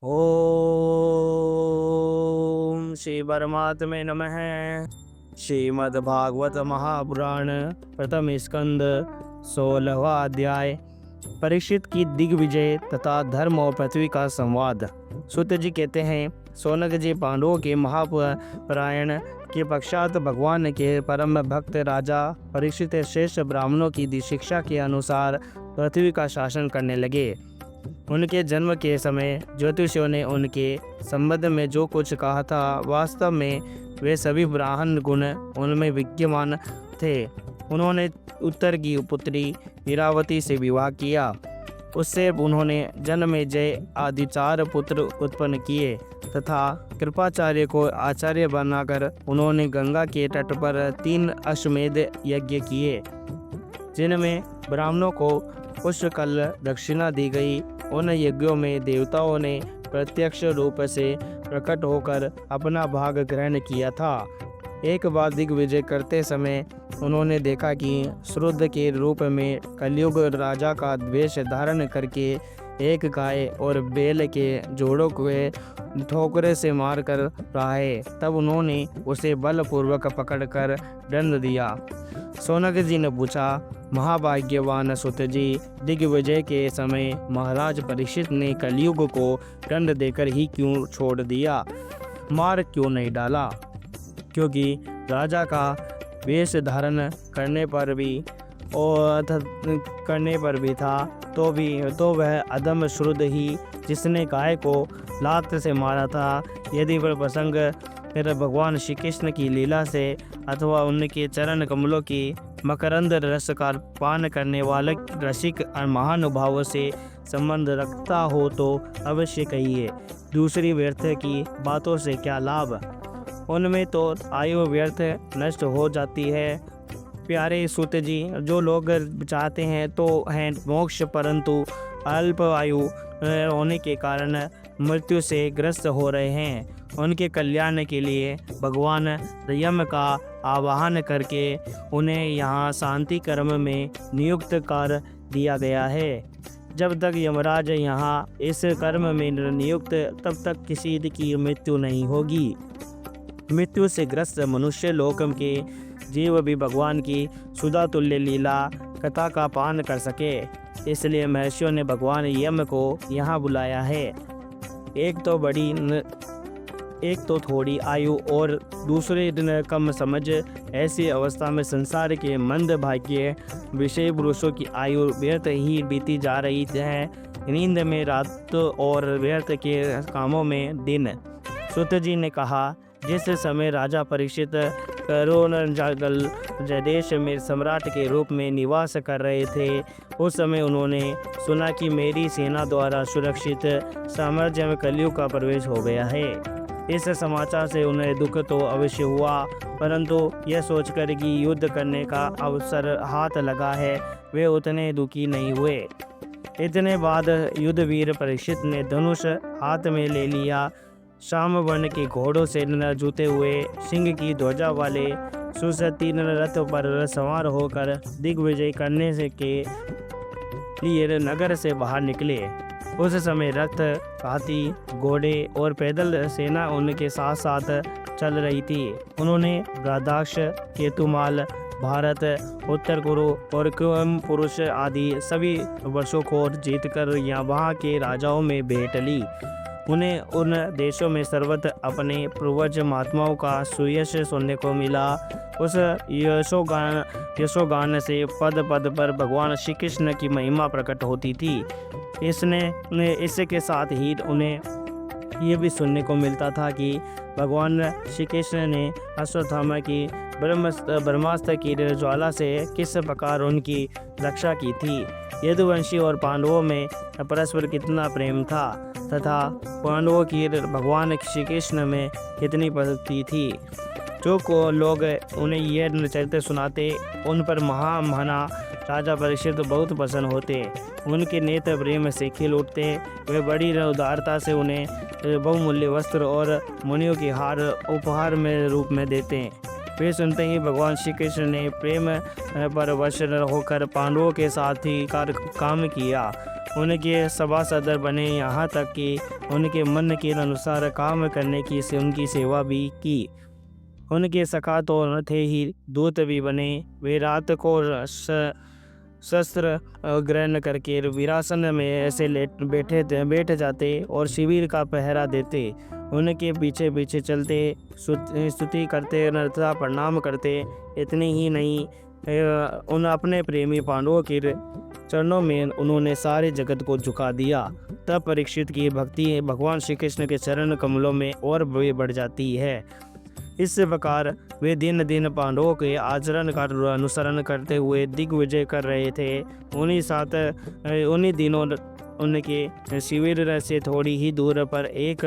ओम श्री परमात्मे नमः। श्रीमद्भागवत महापुराण प्रथम स्कंद 16वां अध्याय। परीक्षित की दिग्विजय तथा धर्म और पृथ्वी का संवाद। सूत जी कहते हैं, शौनक जी पांडवों के महापरायण के पश्चात भगवान के परम भक्त राजा परीक्षित श्रेष्ठ ब्राह्मणों की शिक्षा के अनुसार पृथ्वी का शासन करने लगे। उनके जन्म के समय ज्योतिषियों ने उनके संबंध में जो कुछ कहा था, वास्तव में वे सभी ब्राह्मण गुण उनमें विद्यमान थे। उन्होंने उत्तर की पुत्री ईरावती से विवाह किया। उससे उन्होंने जन्मेजय आदि 4 पुत्र उत्पन्न किए तथा कृपाचार्य को आचार्य बनाकर उन्होंने गंगा के तट पर 3 अश्वमेध यज्ञ किए, जिनमें ब्राह्मणों को पुष्कल दक्षिणा दी गई। उन यज्ञों में देवताओं ने प्रत्यक्ष रूप से प्रकट होकर अपना भाग ग्रहण किया था। एक बार दिग्विजय करते समय उन्होंने देखा कि श्रुद्ध के रूप में कलयुग राजा का द्वेष धारण करके एक गाय और बैल के जोड़ों को ठोकरे से मारकर रहा है। तब उन्होंने उसे बलपूर्वक पकड़कर दंड दिया। शौनक जी ने पूछा, महाभाग्यवान सुत जी, दिग्विजय के समय महाराज परीक्षित ने कलयुग को दंड देकर ही क्यों छोड़ दिया, मार क्यों नहीं डाला? क्योंकि राजा का वेश धारण करने पर भी था तो वह अदम श्रुद्ध ही जिसने गाय को लात से मारा था। यदि वह प्रसंग फिर भगवान श्री कृष्ण की लीला से अथवा उनके चरण कमलों की मकरंद रस का पान करने वाले रसिक और महानुभावों से संबंध रखता हो तो अवश्य कहिए। दूसरी व्यर्थ की बातों से क्या लाभ, उनमें तो आयु व्यर्थ नष्ट हो जाती है। प्यारे सूत जी, जो लोग चाहते हैं तो हैं मोक्ष, परंतु अल्प आयु होने के कारण मृत्यु से ग्रस्त हो रहे हैं। उनके कल्याण के लिए भगवान यम का आवाहन करके उन्हें यहाँ शांति कर्म में नियुक्त कर दिया गया है। जब तक यमराज यहाँ इस कर्म में नियुक्त, तब तक किसी की मृत्यु नहीं होगी। मृत्यु से ग्रस्त मनुष्य लोक के जीव भी भगवान की सुधा तुल्य लीला कथा का पान कर सके, इसलिए महर्षियों ने भगवान यम को यहाँ बुलाया है। एक तो थोड़ी आयु और दूसरे दिन कम समझ, ऐसी अवस्था में संसार के मंद भाग्य विषय पुरुषों की आयु व्यर्थ ही बीती जा रही है। नींद में रात और व्यर्थ के कामों में दिन। सूत जी ने कहा, जिस समय राजा परीक्षित करोनजगल जदेश में सम्राट के रूप में निवास कर रहे थे, उस समय उन्होंने सुना कि मेरी सेना द्वारा सुरक्षित साम्राज्य में कलयुग का प्रवेश हो गया है। इस समाचार से उन्हें दुख तो अवश्य हुआ, परंतु यह सोचकर कि युद्ध करने का अवसर हाथ लगा है, वे उतने दुखी नहीं हुए। इतने बाद युद्धवीर परीक्षित ने धनुष हाथ में ले लिया। श्याम वर्ण के घोड़ों से जूते हुए सिंह की ध्वजा वाले सुसतीन रथ पर सवार होकर दिग्विजय करने के लिए नगर से बाहर निकले। उस समय रथ, हाथी, घोड़े और पैदल सेना उनके साथ साथ चल रही थी। उन्होंने ब्रह्दाक्ष, केतुमाल, भारत, उत्तर कुरु और कुम पुरुष आदि सभी वर्षों को जीतकर यहाँ वहाँ के राजाओं में भेंट ली। उन्हें उन देशों में सर्वत्र अपने पूर्वज महात्माओं का सुयश सुनने को मिला। उस यशोगान से पद पद पर भगवान श्री कृष्ण की महिमा प्रकट होती थी। इसके साथ ही उन्हें ये भी सुनने को मिलता था कि भगवान श्री कृष्ण ने अश्वत्थामा की ब्रह्मास्त्र की ज्वाला से किस प्रकार उनकी रक्षा की थी। यदुवंशी और पांडवों में परस्पर कितना प्रेम था तथा पांडवों की भगवान श्री कृष्ण में कितनी भक्ति थी। जो को लोग उन्हें यह चरित्र सुनाते, उन पर महामना राजा परीक्षित बहुत प्रसन्न होते। उनके नेत्र प्रेम से खिल उठते। वे बड़ी उदारता से उन्हें बहुमूल्य वस्त्र और मुनियों की हार उपहार में रूप में देते। वे सुनते ही भगवान श्री कृष्ण ने प्रेम पर वश होकर पांडवों के साथ ही काम किया। उनके सभासद बने, यहाँ तक कि उनके मन के अनुसार काम करने की से उनकी सेवा भी की। उनके सखा तो न थे ही, दूत भी बने। वे रात को शस्त्र ग्रहण करके वीरासन में ऐसे बैठ जाते और शिविर का पहरा देते। उनके पीछे पीछे चलते, स्तुति करते, नर्तता प्रणाम करते। इतनी ही नहीं, उन अपने प्रेमी पांडवों के चरणों में उन्होंने सारे जगत को झुका दिया। तब परीक्षित की भक्ति भगवान श्री कृष्ण के चरण कमलों में और बढ़ जाती है। इस प्रकार वे दिन दिन पांडवों के आचरण का अनुसरण करते हुए दिग्विजय कर रहे थे। उन्हीं दिनों उनके शिविर से थोड़ी ही दूर पर एक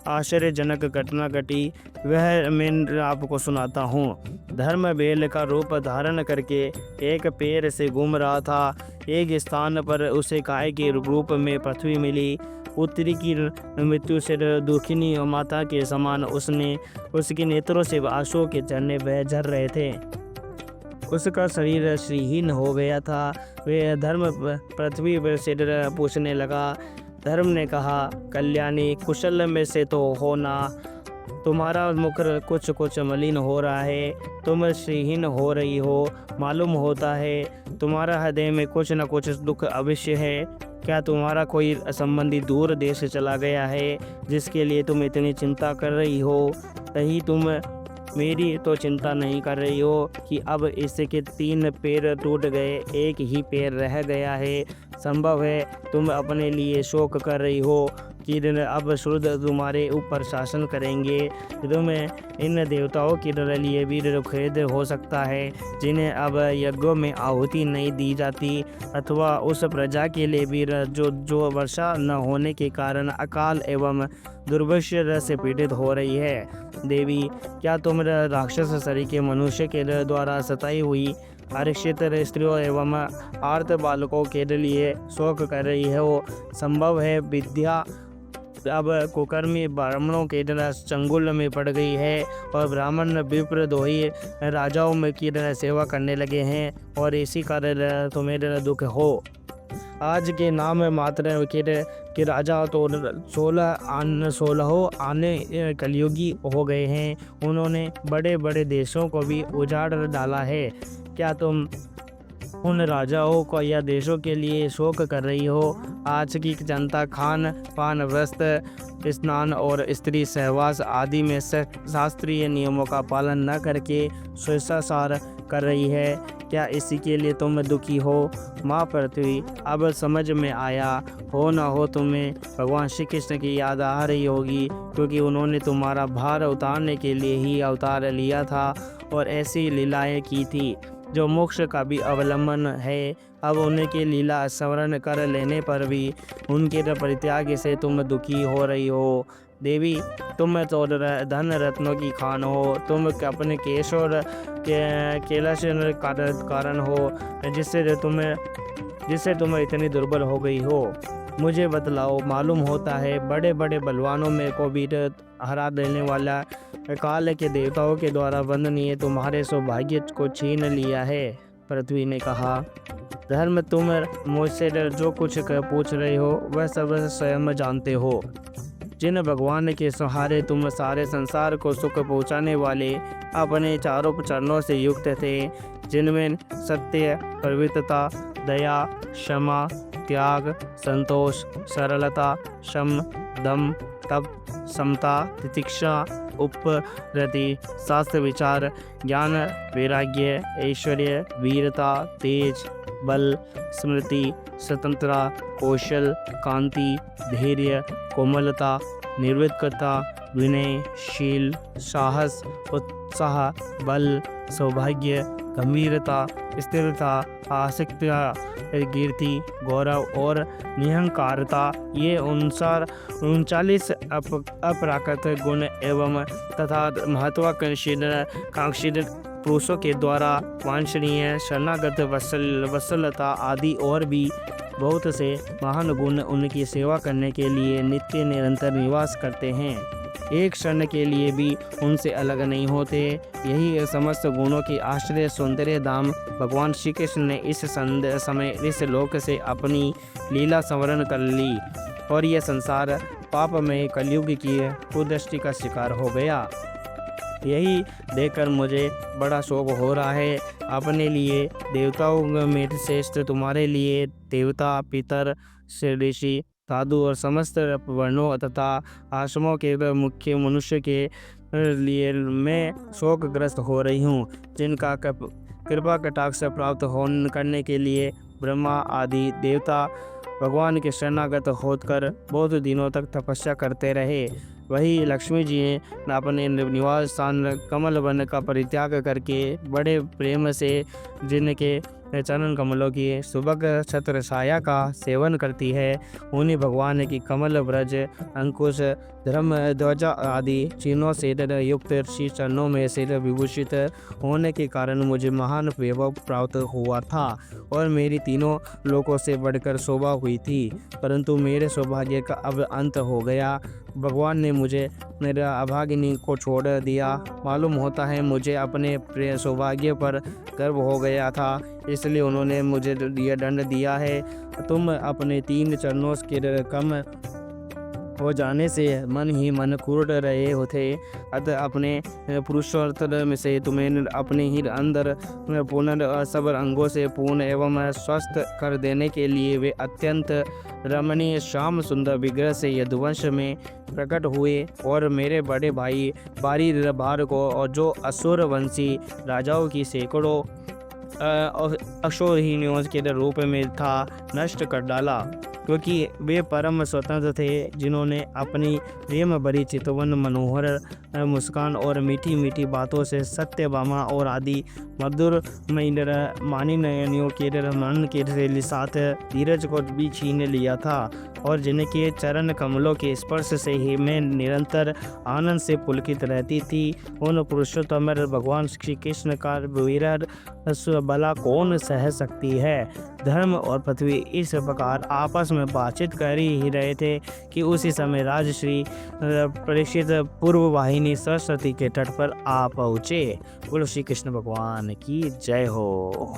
आश्चर्यजनक घटना घटी। वह मैं आपको सुनाता हूँ। धर्म बेल का रूप धारण करके एक पेड़ से घूम रहा था। एक स्थान पर उसे गाय के रूप में पृथ्वी मिली। पुत्री की मृत्यु से दुखिनी माता के समान उसके नेत्रों से आंसुओं के झरने बह झर रहे थे। उसका शरीर श्रीहीन हो गया था। वे धर्म पृथ्वी पर से पूछने लगा। धर्म ने कहा, कल्याणी, कुशल में से तो हो ना। तुम्हारा मुख कुछ कुछ मलिन हो रहा है, तुम श्रीहीन हो रही हो। मालूम होता है तुम्हारा हृदय में कुछ न कुछ दुख अवश्य है। क्या तुम्हारा कोई संबंधी दूर देश से चला गया है जिसके लिए तुम इतनी चिंता कर रही हो? कहीं तुम मेरी तो चिंता नहीं कर रही हो कि अब इसके 3 पैर टूट गए, एक ही पैर रह गया है। संभव है तुम अपने लिए शोक कर रही हो कि अब सूर्य तुम्हारे ऊपर शासन करेंगे। तुम्हें इन देवताओं के लिए भी खेद हो सकता है जिन्हें अब यज्ञों में आहुति नहीं दी जाती, अथवा उस प्रजा के लिए भी जो वर्षा न होने के कारण अकाल एवं दुर्भिक्ष से पीड़ित हो रही है। देवी, क्या तुम राक्षस शरीर के मनुष्य के द्वारा सताई हुई आरक्षित स्त्रियों एवं आर्त बालकों के लिए शोक कर रही हो? संभव है विद्या अब कुकर्मी ब्राह्मणों के चंगुल में पड़ गई है और ब्राह्मण विप्रद्रोही राजाओं में की सेवा करने लगे हैं और इसी कारण तुम्हें दुख हो। आज के नाम मात्र के राजा तो 16 आने कलयुगी हो गए हैं। उन्होंने बड़े बड़े देशों को भी उजाड़ डाला है। क्या तुम उन राजाओं को या देशों के लिए शोक कर रही हो? आज की जनता खान पान, वस्त्र, स्नान और स्त्री सहवास आदि में शास्त्रीय नियमों का पालन न करके स्वेच्छाचार कर रही है। क्या इसी के लिए तुम दुखी हो? माँ पृथ्वी, अब समझ में आया हो न हो तुम्हें भगवान श्री कृष्ण की याद आ रही होगी, क्योंकि उन्होंने तुम्हारा भार उतारने के लिए ही अवतार लिया था और ऐसी लीलाएं की थी जो मोक्ष का भी अवलंबन है। अब उनकी लीला स्मरण कर लेने पर भी उनके परित्याग से तुम दुखी हो रही हो। देवी, तुम तो धन रत्नों की खान हो। तुम अपने केश और कैलाश कारण हो जिससे तुम इतनी दुर्बल हो गई हो। मुझे बतलाओ, मालूम होता है बड़े बड़े बलवानों में को भी हरा देने वाला काल के देवताओं के द्वारा वंदनीय तुम्हारे सौभाग्य को छीन लिया है। पृथ्वी ने कहा, धर्म, तुम मुझसे जो कुछ पूछ रहे हो वह सब स्वयं जानते हो। जिन भगवान के सहारे तुम सारे संसार को सुख पहुँचाने वाले अपने चारों चरणों से युक्त थे, जिनमें सत्य, पवित्रता, दया, क्षमा, त्याग, संतोष, सरलता, शम, दम, तप, समता, तितिक्षा, उपरति, शास्त्र विचार, ज्ञान, वैराग्य, ऐश्वर्य, वीरता, तेज, बल, स्मृति, स्वतंत्रता, कौशल, कांति, धैर्य, कोमलता, निर्विकता, विनय, शील, साहस, उत्साह, बल, सौभाग्य, गंभीरता, स्थिरता, आसक्तिया, कीर्ति, गौरव और निहंकारता, ये 39 अप्राकृत गुण एवं तथा महत्वाकांक्षी पुरुषों के द्वारा वांछनीय शरणागत वत्सलता आदि और भी बहुत से महान गुण उनकी सेवा करने के लिए नित्य निरंतर निवास करते हैं। एक क्षण के लिए भी उनसे अलग नहीं होते। यही समस्त गुणों की आश्चर्य सौंदर्य धाम भगवान श्री कृष्ण ने इस समय इस लोक से अपनी लीला संवरण कर ली और यह संसार पाप में कलयुग की कुदृष्टि का शिकार हो गया। यही देखकर मुझे बड़ा शोक हो रहा है। अपने लिए देवताओं में श्रेष्ठ तुम्हारे लिए देवता, पितर, ऋषि, साधु और समस्त वर्णों तथा आश्रमों के मुख्य मनुष्य के लिए मैं शोकग्रस्त हो रही हूँ, जिनका कृपा कटाक्ष प्राप्त करने के लिए ब्रह्मा आदि देवता भगवान के शरणागत होकर बहुत दिनों तक तपस्या करते रहे। वही लक्ष्मी जी ने अपने निवास स्थान कमल वन का परित्याग करके बड़े प्रेम से जिनके चरण कमलों की सुबह छत्र छाया का सेवन करती है, उन्हीं भगवान की कमल ब्रज अंकुश धर्म ध्वजा आदि चिन्हों से युक्त श्री चरणों में सिर विभूषित होने के कारण मुझे महान वैभव प्राप्त हुआ था और मेरी तीनों लोकों से बढ़कर शोभा हुई थी। परंतु मेरे सौभाग्य का अब अंत हो गया। भगवान ने मुझे मेरा अभागिनी को छोड़ दिया। मालूम होता है मुझे अपने प्रिय सौभाग्य पर गर्व हो गया था, इसलिए उन्होंने मुझे यह दंड दिया है। तुम अपने 3 चरणों के कम हो जाने से मन ही मन कुरुट रहे होते, अतः अपने पुरुषोत्तर में से तुम्हें अपने ही अंदर पूर्ण सब अंगों से पूर्ण एवं स्वस्थ कर देने के लिए वे अत्यंत रमणीय श्याम सुंदर विग्रह से यदुवंश में प्रकट हुए और मेरे बड़े भाई बारी भार को और जो असुर वंशी राजाओं की सैकड़ों अक्षोहिणियों के रूप में था नष्ट कर डाला, क्योंकि वे परम स्वतंत्र थे, जिन्होंने अपनी प्रेम भरी चितवन मनोहर मुस्कान और मीठी मीठी बातों से सत्यभामा और आदि मधुर मानी नयनियों के मन के साथ धीरज को भी छीन लिया था और जिनके चरण कमलों के स्पर्श से ही मैं निरंतर आनंद से पुलकित रहती थी। उन पुरुषोत्तम भगवान श्री कृष्ण का विरह भला कौन सह सकती है। धर्म और पृथ्वी इस प्रकार आपस में बातचीत कर ही रहे थे कि उसी समय राजश्री परीक्षित पूर्व वाहिनी सरस्वती के तट पर आ पहुँचे। बोलो श्री कृष्ण भगवान की जय हो।